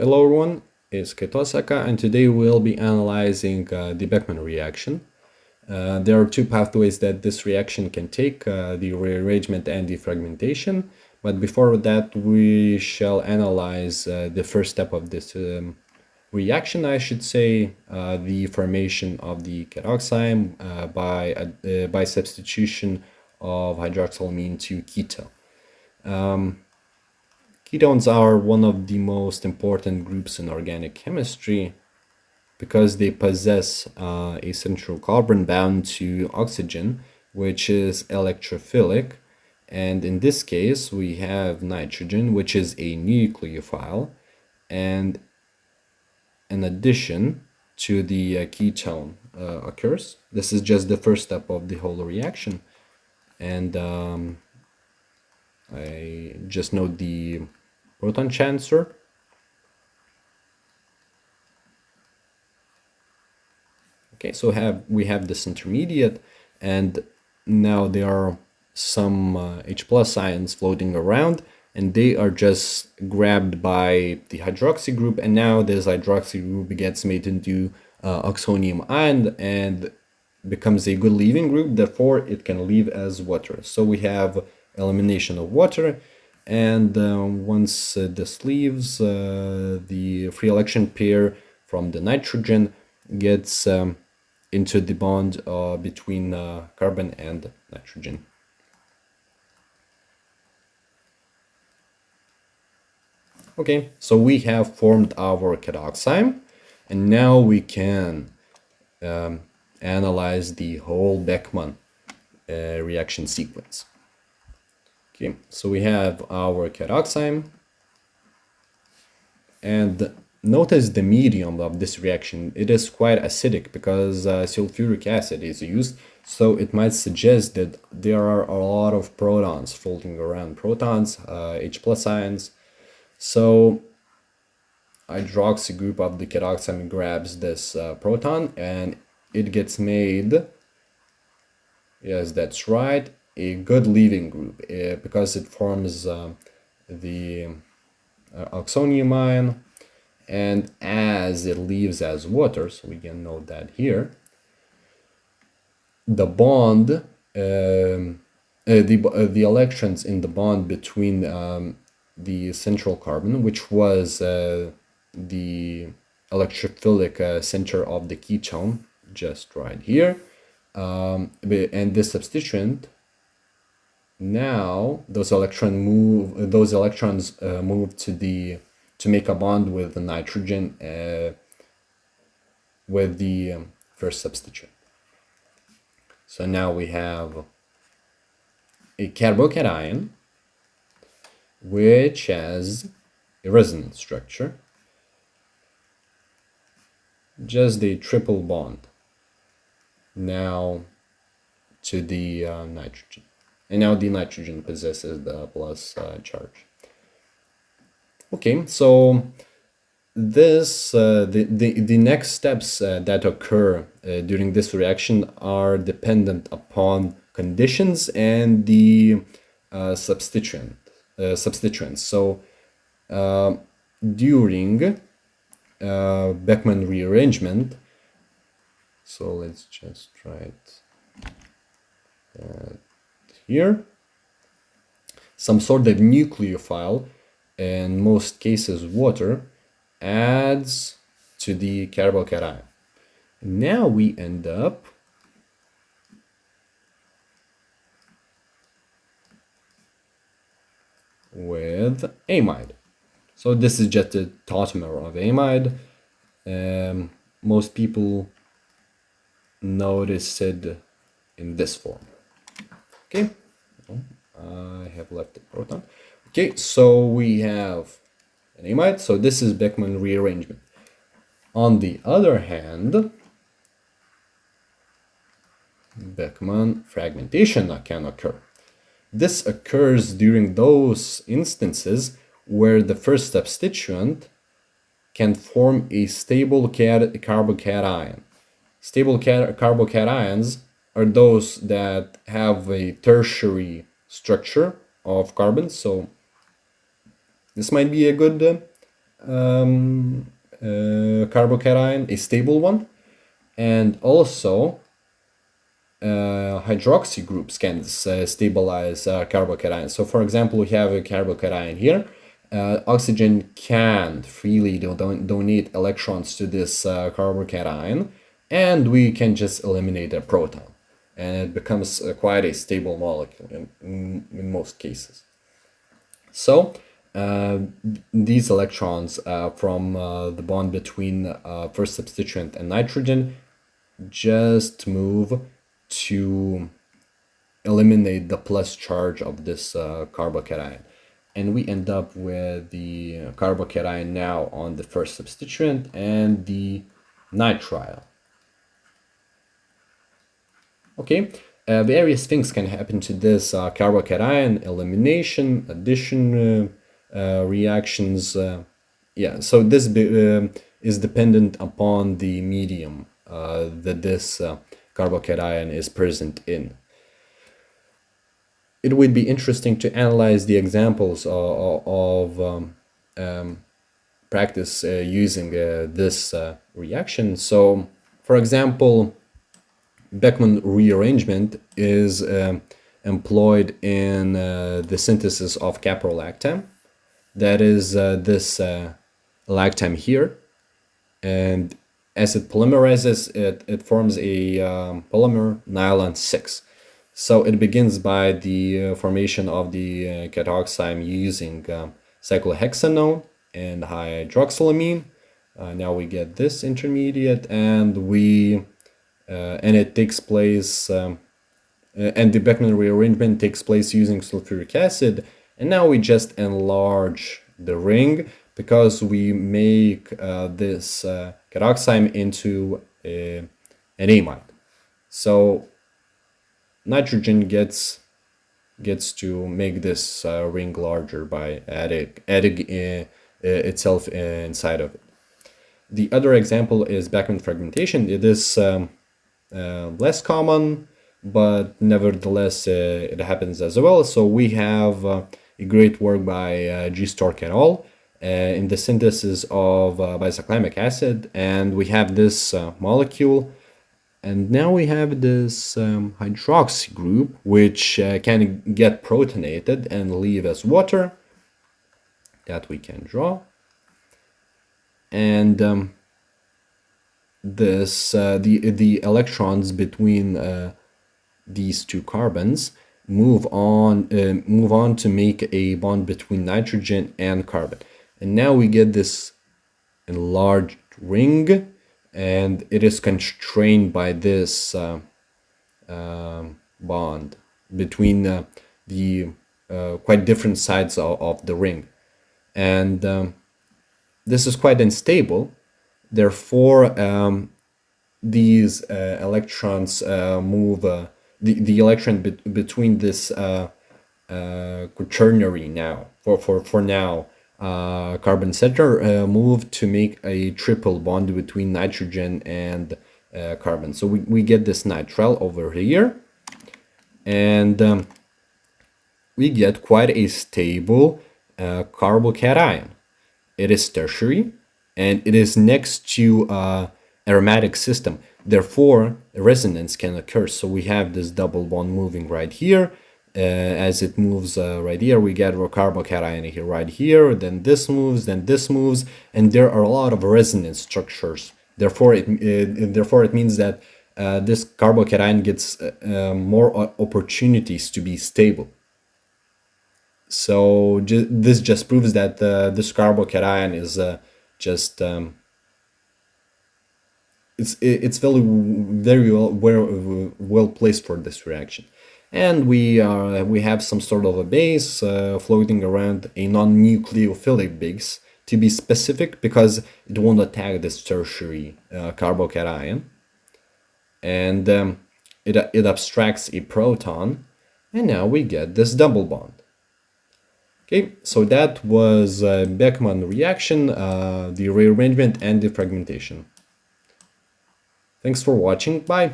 Hello everyone, it's Ketosaka, and today we'll be analyzing the Beckmann reaction. There are two pathways that this reaction can take, the rearrangement and the fragmentation. But before that, we shall analyze the first step of this reaction, I should say, the formation of the carboxyme by substitution of hydroxylamine to ketone. Ketones are one of the most important groups in organic chemistry because they possess a central carbon bound to oxygen, which is electrophilic. And in this case, we have nitrogen, which is a nucleophile. And an addition to the ketone occurs. This is just the first step of the whole reaction. And I just note the proton transfer. Okay, so we have this intermediate, and now there are some H plus ions floating around, and they are just grabbed by the hydroxy group, and now this hydroxy group gets made into oxonium ion and becomes a good leaving group, therefore it can leave as water. So we have elimination of water, and once this leaves, the free election pair from the nitrogen gets into the bond between carbon and nitrogen. Okay, so we have formed our carboxyme, and now we can analyze the whole Beckmann reaction sequence. Okay, so we have our carboxyme, and notice the medium of this reaction. It is quite acidic because sulfuric acid is used, so it might suggest that there are a lot of protons floating around, H plus ions. So hydroxy group of the carboxyme grabs this proton and it gets made, yes, that's right, a good leaving group because it forms the oxonium ion, and as it leaves as water, so we can note that here, the bond, the electrons in the bond between the central carbon, which was the electrophilic center of the ketone, just right here, and this substituent, now those electrons move to make a bond with the nitrogen with the first substituent. So now we have a carbocation which has a resonance structure, just a triple bond now to the nitrogen, and now the nitrogen possesses the plus charge. Okay, so this the next steps that occur during this reaction are dependent upon conditions and the substituents. So during Beckmann rearrangement, so let's just try it here, some sort of nucleophile, in most cases water, adds to the carbocation. Now we end up with amide. So this is just a tautomer of amide. Most people notice it in this form. Okay, I have left the proton. Okay, so we have an amide. So this is Beckmann rearrangement. On the other hand, Beckmann fragmentation can occur. This occurs during those instances where the first substituent can form a stable carbocation. Stable carbocations are those that have a tertiary structure of carbon. So this might be a good carbocation, a stable one, and also hydroxy groups can stabilize carbocation. So for example, we have a carbocation here. Oxygen can freely donate electrons to this carbocation, and we can just eliminate a proton, and it becomes quite a stable molecule in most cases. So these electrons from the bond between first substituent and nitrogen just move to eliminate the plus charge of this carbocation. And we end up with the carbocation now on the first substituent and the nitrile. Okay, various things can happen to this carbocation: elimination, addition reactions. Yeah, so this is dependent upon the medium that this carbocation is present in. It would be interesting to analyze the examples of practice using this reaction. So, for example, Beckmann rearrangement is employed in the synthesis of caprolactam. That is this lactam here, and as it polymerizes, it forms a polymer nylon 6. So it begins by the formation of the catoxime using cyclohexanone and hydroxylamine. Now we get this intermediate, and it takes place, and the Beckmann rearrangement takes place using sulfuric acid. And now we just enlarge the ring because we make this catoxime into an amide. So nitrogen gets to make this ring larger by adding itself inside of it. The other example is Beckmann fragmentation. It is less common, but nevertheless it happens as well. So we have a great work by Stork et al. In the synthesis of byssochlamic acid, and we have this molecule, and now we have this hydroxy group which can get protonated and leave as water that we can draw, and the electrons between these two carbons move on to make a bond between nitrogen and carbon. And now we get this enlarged ring, and it is constrained by this bond between the quite different sides of the ring. And this is quite unstable. Therefore, these electrons move, the electron between this quaternary now, for now, carbon center move to make a triple bond between nitrogen and carbon. So we get this nitrile over here, and we get quite a stable carbocation. It is tertiary, and it is next to aromatic system. Therefore, resonance can occur. So we have this double bond moving right here. As it moves right here, we get a carbocation here, right here, then this moves, and there are a lot of resonance structures. Therefore, it means that this carbocation gets more opportunities to be stable. So this just proves that this carbocation is it's very well placed for this reaction. And we have some sort of a base floating around, a non-nucleophilic base to be specific, because it won't attack this tertiary carbocation, and it abstracts a proton, and now we get this double bond. Okay, so that was Beckmann reaction, the rearrangement and the fragmentation. Thanks for watching. Bye.